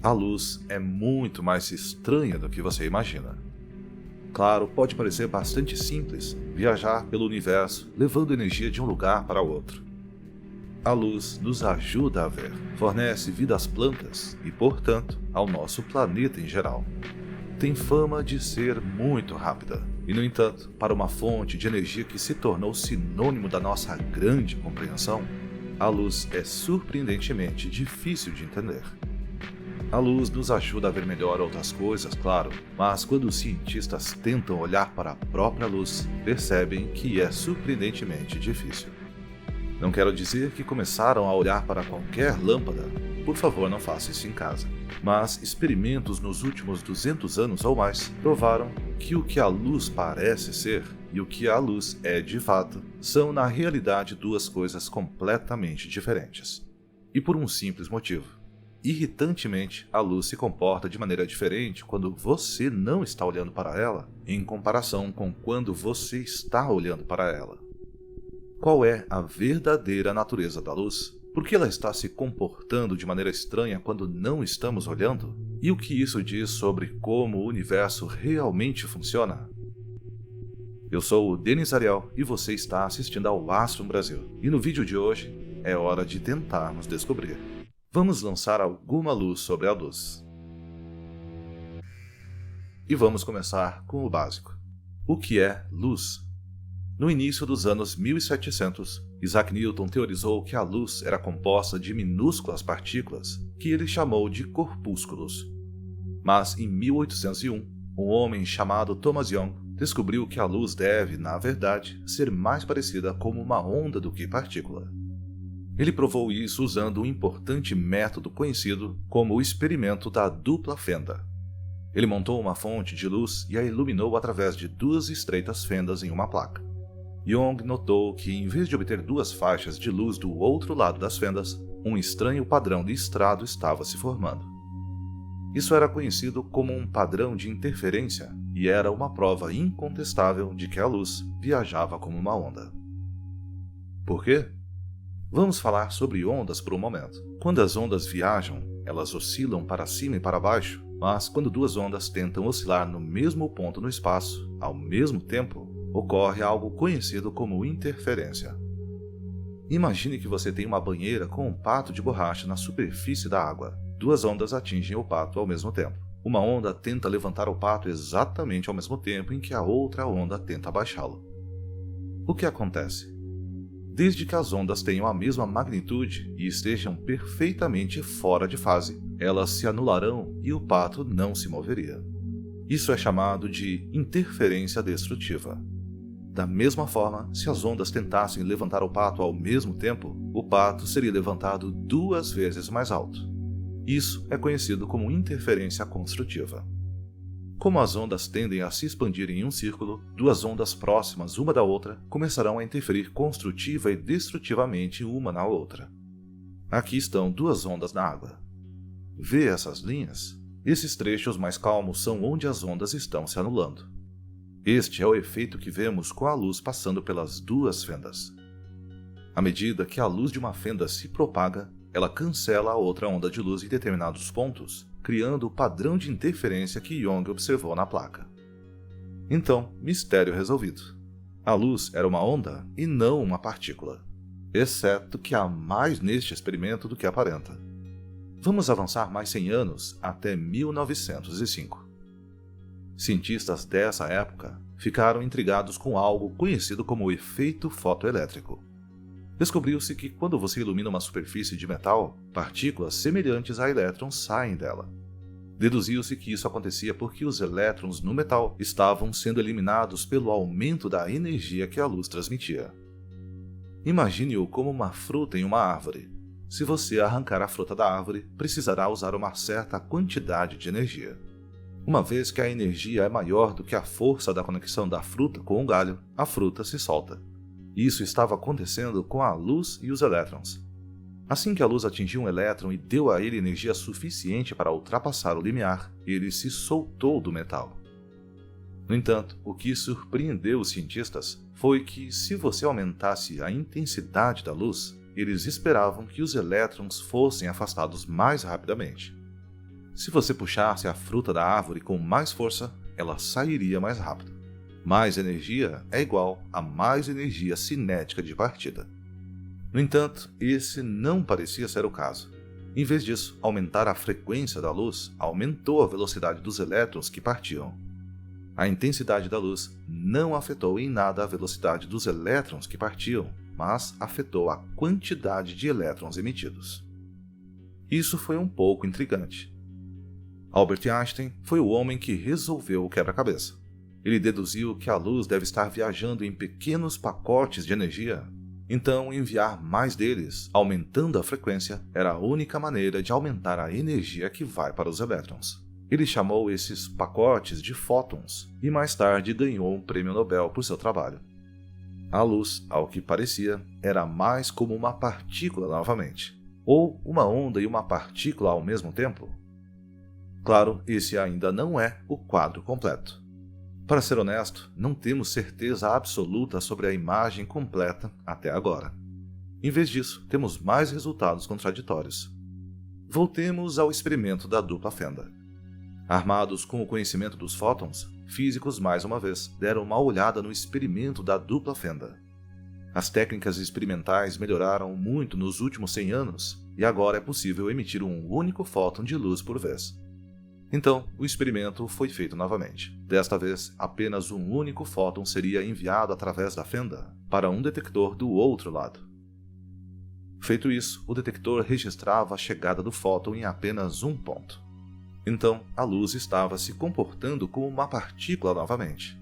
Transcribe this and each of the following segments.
A luz é muito mais estranha do que você imagina. Claro, pode parecer bastante simples viajar pelo universo levando energia de um lugar para outro. A luz nos ajuda a ver, fornece vida às plantas e, portanto, ao nosso planeta em geral. Tem fama de ser muito rápida, e, no entanto, para uma fonte de energia que se tornou sinônimo da nossa grande compreensão, a luz é surpreendentemente difícil de entender. A luz nos ajuda a ver melhor outras coisas, claro, mas quando os cientistas tentam olhar para a própria luz, percebem que é surpreendentemente difícil. Não quero dizer que começaram a olhar para qualquer lâmpada, por favor não faça isso em casa. Mas experimentos nos últimos 200 anos ou mais provaram que o que a luz parece ser e o que a luz é de fato são na realidade duas coisas completamente diferentes. E por um simples motivo. Irritantemente, a luz se comporta de maneira diferente quando você não está olhando para ela, em comparação com quando você está olhando para ela. Qual é a verdadeira natureza da luz? Por que ela está se comportando de maneira estranha quando não estamos olhando? E o que isso diz sobre como o universo realmente funciona? Eu sou o Denis Ariel e você está assistindo ao Astro Brasil. E no vídeo de hoje é hora de tentarmos descobrir. Vamos lançar alguma luz sobre a luz. E vamos começar com o básico. O que é luz? No início dos anos 1700, Isaac Newton teorizou que a luz era composta de minúsculas partículas, que ele chamou de corpúsculos. Mas em 1801, um homem chamado Thomas Young descobriu que a luz deve, na verdade, ser mais parecida com uma onda do que partícula. Ele provou isso usando um importante método conhecido como o experimento da dupla fenda. Ele montou uma fonte de luz e a iluminou através de duas estreitas fendas em uma placa. Young notou que, em vez de obter duas faixas de luz do outro lado das fendas, um estranho padrão listrado estava se formando. Isso era conhecido como um padrão de interferência e era uma prova incontestável de que a luz viajava como uma onda. Por quê? Vamos falar sobre ondas por um momento. Quando as ondas viajam, elas oscilam para cima e para baixo, mas quando duas ondas tentam oscilar no mesmo ponto no espaço, ao mesmo tempo, ocorre algo conhecido como interferência. Imagine que você tem uma banheira com um pato de borracha na superfície da água. Duas ondas atingem o pato ao mesmo tempo. Uma onda tenta levantar o pato exatamente ao mesmo tempo em que a outra onda tenta abaixá-lo. O que acontece? Desde que as ondas tenham a mesma magnitude e estejam perfeitamente fora de fase, elas se anularão e o pato não se moveria. Isso é chamado de interferência destrutiva. Da mesma forma, se as ondas tentassem levantar o pato ao mesmo tempo, o pato seria levantado 2 vezes mais alto. Isso é conhecido como interferência construtiva. Como as ondas tendem a se expandir em um círculo, duas ondas próximas uma da outra começarão a interferir construtiva e destrutivamente uma na outra. Aqui estão duas ondas na água. Vê essas linhas? Esses trechos mais calmos são onde as ondas estão se anulando. Este é o efeito que vemos com a luz passando pelas duas fendas. À medida que a luz de uma fenda se propaga, ela cancela a outra onda de luz em determinados pontos, criando o padrão de interferência que Young observou na placa. Então, mistério resolvido. A luz era uma onda e não uma partícula, exceto que há mais neste experimento do que aparenta. Vamos avançar mais 100 anos até 1905. Cientistas dessa época ficaram intrigados com algo conhecido como o efeito fotoelétrico. Descobriu-se que quando você ilumina uma superfície de metal, partículas semelhantes a elétrons saem dela. Deduziu-se que isso acontecia porque os elétrons no metal estavam sendo eliminados pelo aumento da energia que a luz transmitia. Imagine-o como uma fruta em uma árvore. Se você arrancar a fruta da árvore, precisará usar uma certa quantidade de energia. Uma vez que a energia é maior do que a força da conexão da fruta com o galho, a fruta se solta. Isso estava acontecendo com a luz e os elétrons. Assim que a luz atingiu um elétron e deu a ele energia suficiente para ultrapassar o limiar, ele se soltou do metal. No entanto, o que surpreendeu os cientistas foi que, se você aumentasse a intensidade da luz, eles esperavam que os elétrons fossem afastados mais rapidamente. Se você puxasse a fruta da árvore com mais força, ela sairia mais rápido. Mais energia é igual a mais energia cinética de partida. No entanto, esse não parecia ser o caso. Em vez disso, aumentar a frequência da luz aumentou a velocidade dos elétrons que partiam. A intensidade da luz não afetou em nada a velocidade dos elétrons que partiam, mas afetou a quantidade de elétrons emitidos. Isso foi um pouco intrigante. Albert Einstein foi o homem que resolveu o quebra-cabeça. Ele deduziu que a luz deve estar viajando em pequenos pacotes de energia. Então, enviar mais deles, aumentando a frequência, era a única maneira de aumentar a energia que vai para os elétrons. Ele chamou esses pacotes de fótons e mais tarde ganhou um prêmio Nobel por seu trabalho. A luz, ao que parecia, era mais como uma partícula novamente, ou uma onda e uma partícula ao mesmo tempo. Claro, esse ainda não é o quadro completo. Para ser honesto, não temos certeza absoluta sobre a imagem completa até agora. Em vez disso, temos mais resultados contraditórios. Voltemos ao experimento da dupla fenda. Armados com o conhecimento dos fótons, físicos mais uma vez deram uma olhada no experimento da dupla fenda. As técnicas experimentais melhoraram muito nos últimos 100 anos e agora é possível emitir um único fóton de luz por vez. Então, o experimento foi feito novamente. Desta vez, apenas um único fóton seria enviado através da fenda para um detector do outro lado. Feito isso, o detector registrava a chegada do fóton em apenas um ponto. Então, a luz estava se comportando como uma partícula novamente.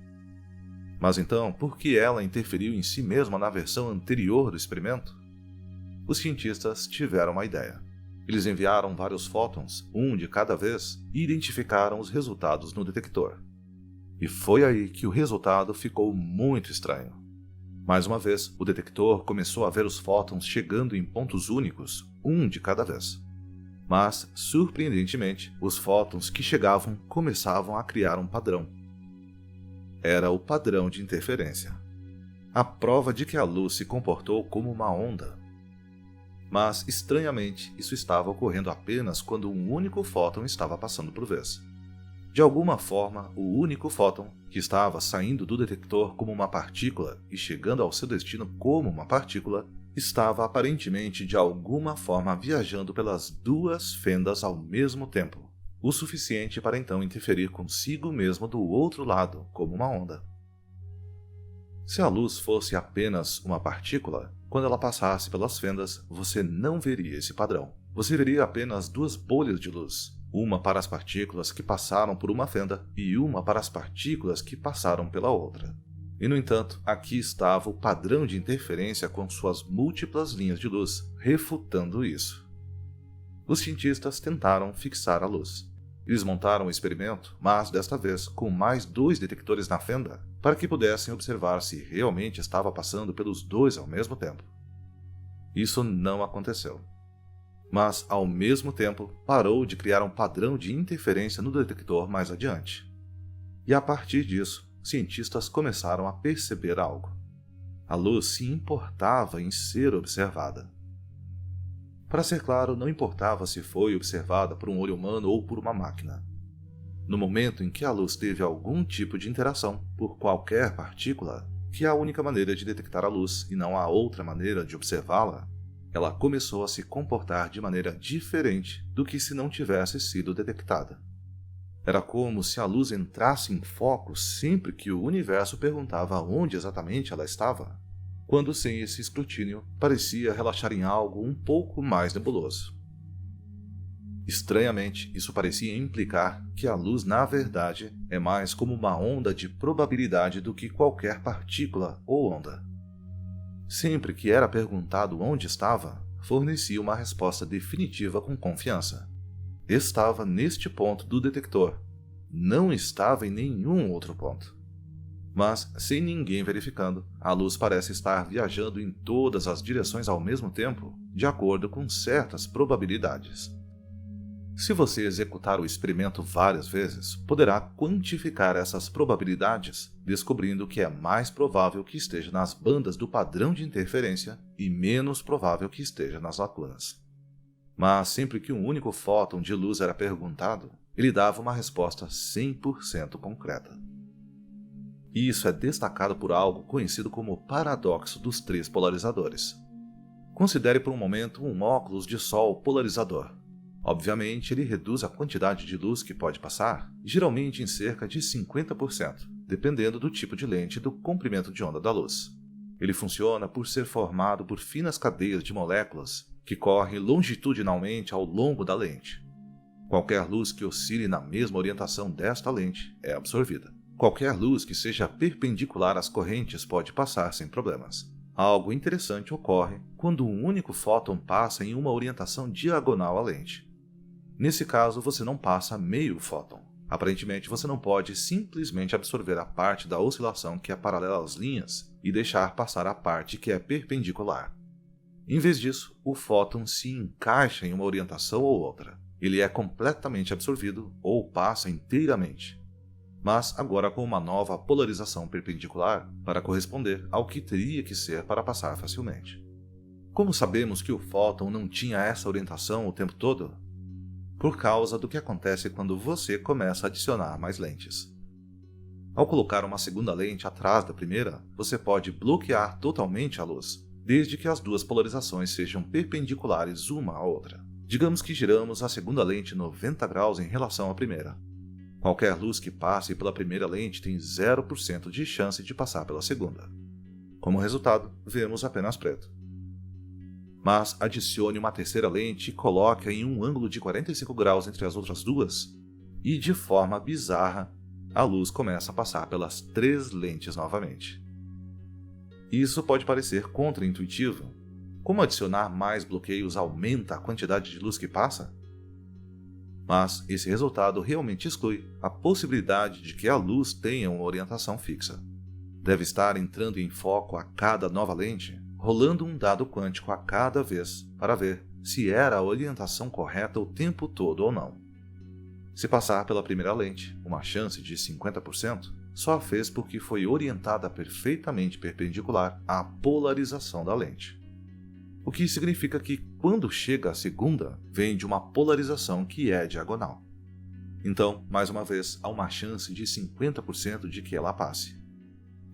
Mas então, por que ela interferiu em si mesma na versão anterior do experimento? Os cientistas tiveram uma ideia. Eles enviaram vários fótons, um de cada vez, e identificaram os resultados no detector. E foi aí que o resultado ficou muito estranho. Mais uma vez, o detector começou a ver os fótons chegando em pontos únicos, um de cada vez. Mas, surpreendentemente, os fótons que chegavam começavam a criar um padrão. Era o padrão de interferência. A prova de que a luz se comportou como uma onda. Mas, estranhamente, isso estava ocorrendo apenas quando um único fóton estava passando por vez. De alguma forma, o único fóton, que estava saindo do detector como uma partícula e chegando ao seu destino como uma partícula, estava aparentemente de alguma forma viajando pelas duas fendas ao mesmo tempo, o suficiente para então interferir consigo mesmo do outro lado, como uma onda. Se a luz fosse apenas uma partícula, quando ela passasse pelas fendas, você não veria esse padrão. Você veria apenas duas bolhas de luz, uma para as partículas que passaram por uma fenda e uma para as partículas que passaram pela outra. E, no entanto, aqui estava o padrão de interferência com suas múltiplas linhas de luz, refutando isso. Os cientistas tentaram fixar a luz. Eles montaram o experimento, mas desta vez com mais 2 detectores na fenda, para que pudessem observar se realmente estava passando pelos dois ao mesmo tempo. Isso não aconteceu. Mas, ao mesmo tempo, parou de criar um padrão de interferência no detector mais adiante. E a partir disso, cientistas começaram a perceber algo. A luz se importava em ser observada. Para ser claro, não importava se foi observada por um olho humano ou por uma máquina. No momento em que a luz teve algum tipo de interação por qualquer partícula, que é a única maneira de detectar a luz e não há outra maneira de observá-la, ela começou a se comportar de maneira diferente do que se não tivesse sido detectada. Era como se a luz entrasse em foco sempre que o universo perguntava onde exatamente ela estava, quando sem esse escrutínio parecia relaxar em algo um pouco mais nebuloso. Estranhamente, isso parecia implicar que a luz, na verdade, é mais como uma onda de probabilidade do que qualquer partícula ou onda. Sempre que era perguntado onde estava, fornecia uma resposta definitiva com confiança. Estava neste ponto do detector. Não estava em nenhum outro ponto. Mas, sem ninguém verificando, a luz parece estar viajando em todas as direções ao mesmo tempo, de acordo com certas probabilidades. Se você executar o experimento várias vezes, poderá quantificar essas probabilidades, descobrindo que é mais provável que esteja nas bandas do padrão de interferência e menos provável que esteja nas lacunas. Mas sempre que um único fóton de luz era perguntado, ele dava uma resposta 100% concreta. Isso é destacado por algo conhecido como paradoxo dos três polarizadores. Considere por um momento um óculos de sol polarizador. Obviamente, ele reduz a quantidade de luz que pode passar, geralmente em cerca de 50%, dependendo do tipo de lente e do comprimento de onda da luz. Ele funciona por ser formado por finas cadeias de moléculas que correm longitudinalmente ao longo da lente. Qualquer luz que oscile na mesma orientação desta lente é absorvida. Qualquer luz que seja perpendicular às correntes pode passar sem problemas. Algo interessante ocorre quando um único fóton passa em uma orientação diagonal à lente. Nesse caso, você não passa meio fóton. Aparentemente, você não pode simplesmente absorver a parte da oscilação que é paralela às linhas e deixar passar a parte que é perpendicular. Em vez disso, o fóton se encaixa em uma orientação ou outra. Ele é completamente absorvido ou passa inteiramente, mas agora com uma nova polarização perpendicular para corresponder ao que teria que ser para passar facilmente. Como sabemos que o fóton não tinha essa orientação o tempo todo? Por causa do que acontece quando você começa a adicionar mais lentes. Ao colocar uma segunda lente atrás da primeira, você pode bloquear totalmente a luz, desde que as duas polarizações sejam perpendiculares uma à outra. Digamos que giramos a segunda lente 90 graus em relação à primeira. Qualquer luz que passe pela primeira lente tem 0% de chance de passar pela segunda. Como resultado, vemos apenas preto. Mas adicione uma terceira lente e coloque-a em um ângulo de 45 graus entre as outras duas, e de forma bizarra, a luz começa a passar pelas 3 lentes novamente. Isso pode parecer contraintuitivo. Como adicionar mais bloqueios aumenta a quantidade de luz que passa? Mas esse resultado realmente exclui a possibilidade de que a luz tenha uma orientação fixa. Deve estar entrando em foco a cada nova lente, rolando um dado quântico a cada vez para ver se era a orientação correta o tempo todo ou não. Se passar pela primeira lente, uma chance de 50%, só a fez porque foi orientada perfeitamente perpendicular à polarização da lente. O que significa que, quando chega a segunda, vem de uma polarização que é diagonal. Então, mais uma vez, há uma chance de 50% de que ela passe.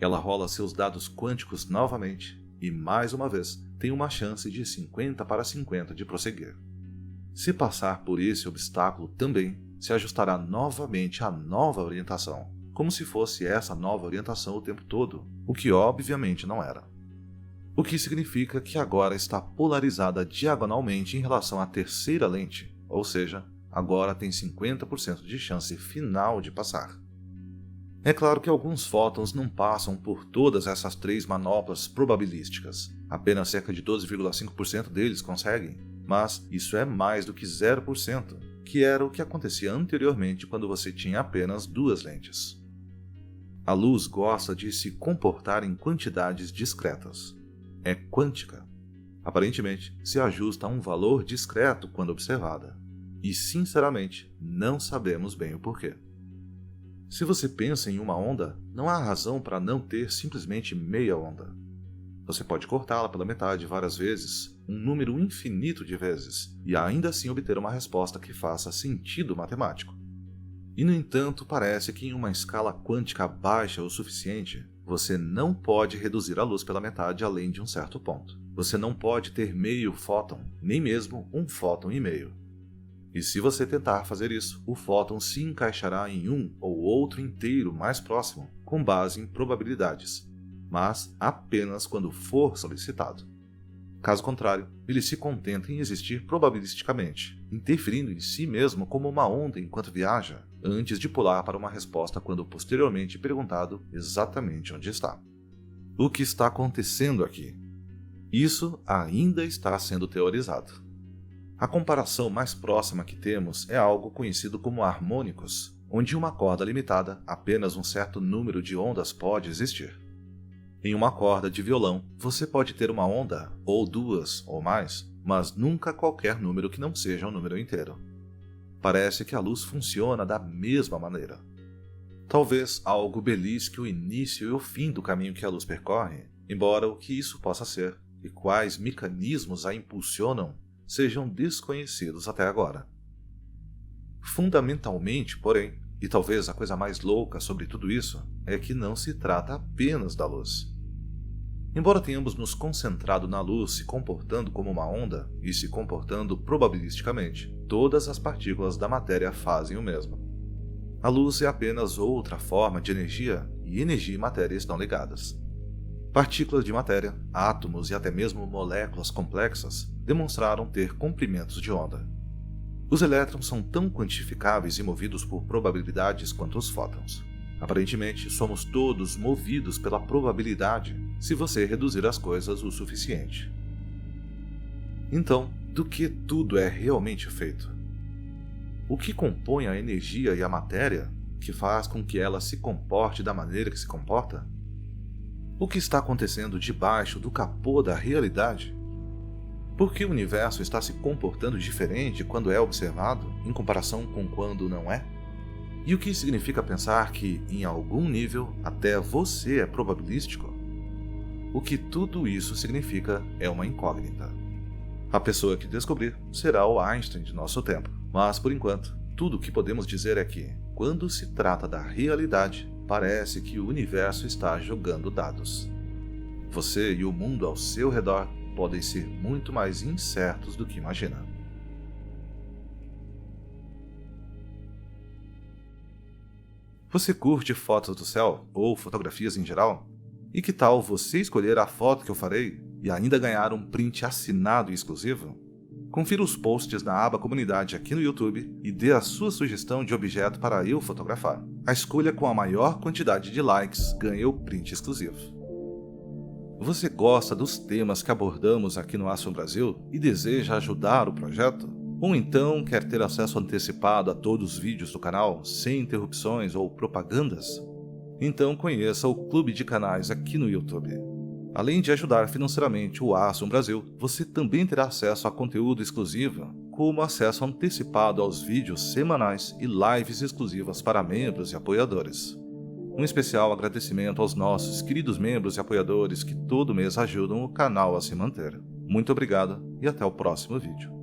Ela rola seus dados quânticos novamente e, mais uma vez, tem uma chance de 50/50 de prosseguir. Se passar por esse obstáculo também, se ajustará novamente à nova orientação, como se fosse essa nova orientação o tempo todo, o que obviamente não era. O que significa que agora está polarizada diagonalmente em relação à terceira lente, ou seja, agora tem 50% de chance final de passar. É claro que alguns fótons não passam por todas essas 3 manoplas probabilísticas. Apenas cerca de 12,5% deles conseguem, mas isso é mais do que 0%, que era o que acontecia anteriormente quando você tinha apenas 2 lentes. A luz gosta de se comportar em quantidades discretas. É quântica. Aparentemente, se ajusta a um valor discreto quando observada. E, sinceramente, não sabemos bem o porquê. Se você pensa em uma onda, não há razão para não ter simplesmente meia onda. Você pode cortá-la pela metade várias vezes, um número infinito de vezes, e ainda assim obter uma resposta que faça sentido matemático. E, no entanto, parece que em uma escala quântica baixa o suficiente, você não pode reduzir a luz pela metade além de um certo ponto. Você não pode ter meio fóton, nem mesmo um fóton e meio. E se você tentar fazer isso, o fóton se encaixará em um ou outro inteiro mais próximo, com base em probabilidades, mas apenas quando for solicitado. Caso contrário, ele se contenta em existir probabilisticamente, interferindo em si mesmo como uma onda enquanto viaja, antes de pular para uma resposta quando posteriormente perguntado exatamente onde está. O que está acontecendo aqui? Isso ainda está sendo teorizado. A comparação mais próxima que temos é algo conhecido como harmônicos, onde uma corda limitada, apenas um certo número de ondas pode existir. Em uma corda de violão, você pode ter uma onda, ou 2 ou mais, mas nunca qualquer número que não seja um número inteiro. Parece que a luz funciona da mesma maneira. Talvez algo belisque o início e o fim do caminho que a luz percorre, embora o que isso possa ser e quais mecanismos a impulsionam sejam desconhecidos até agora. Fundamentalmente, porém, e talvez a coisa mais louca sobre tudo isso, é que não se trata apenas da luz. Embora tenhamos nos concentrado na luz se comportando como uma onda e se comportando probabilisticamente, todas as partículas da matéria fazem o mesmo. A luz é apenas outra forma de energia, e energia e matéria estão ligadas. Partículas de matéria, átomos e até mesmo moléculas complexas demonstraram ter comprimentos de onda. Os elétrons são tão quantificáveis e movidos por probabilidades quanto os fótons. Aparentemente, somos todos movidos pela probabilidade se você reduzir as coisas o suficiente. Então, do que tudo é realmente feito? O que compõe a energia e a matéria que faz com que ela se comporte da maneira que se comporta? O que está acontecendo debaixo do capô da realidade? Por que o universo está se comportando diferente quando é observado, em comparação com quando não é? E o que significa pensar que, em algum nível, até você é probabilístico? O que tudo isso significa é uma incógnita. A pessoa que descobrir será o Einstein de nosso tempo. Mas, por enquanto, tudo o que podemos dizer é que, quando se trata da realidade, parece que o universo está jogando dados. Você e o mundo ao seu redor podem ser muito mais incertos do que imagina. Você curte fotos do céu, ou fotografias em geral? E que tal você escolher a foto que eu farei e ainda ganhar um print assinado e exclusivo? Confira os posts na aba Comunidade aqui no YouTube e dê a sua sugestão de objeto para eu fotografar. A escolha com a maior quantidade de likes ganha o print exclusivo. Você gosta dos temas que abordamos aqui no Astro Brasil e deseja ajudar o projeto? Ou então quer ter acesso antecipado a todos os vídeos do canal, sem interrupções ou propagandas? Então conheça o Clube de Canais aqui no YouTube. Além de ajudar financeiramente o Astro Brasil, você também terá acesso a conteúdo exclusivo, como acesso antecipado aos vídeos semanais e lives exclusivas para membros e apoiadores. Um especial agradecimento aos nossos queridos membros e apoiadores que todo mês ajudam o canal a se manter. Muito obrigado e até o próximo vídeo.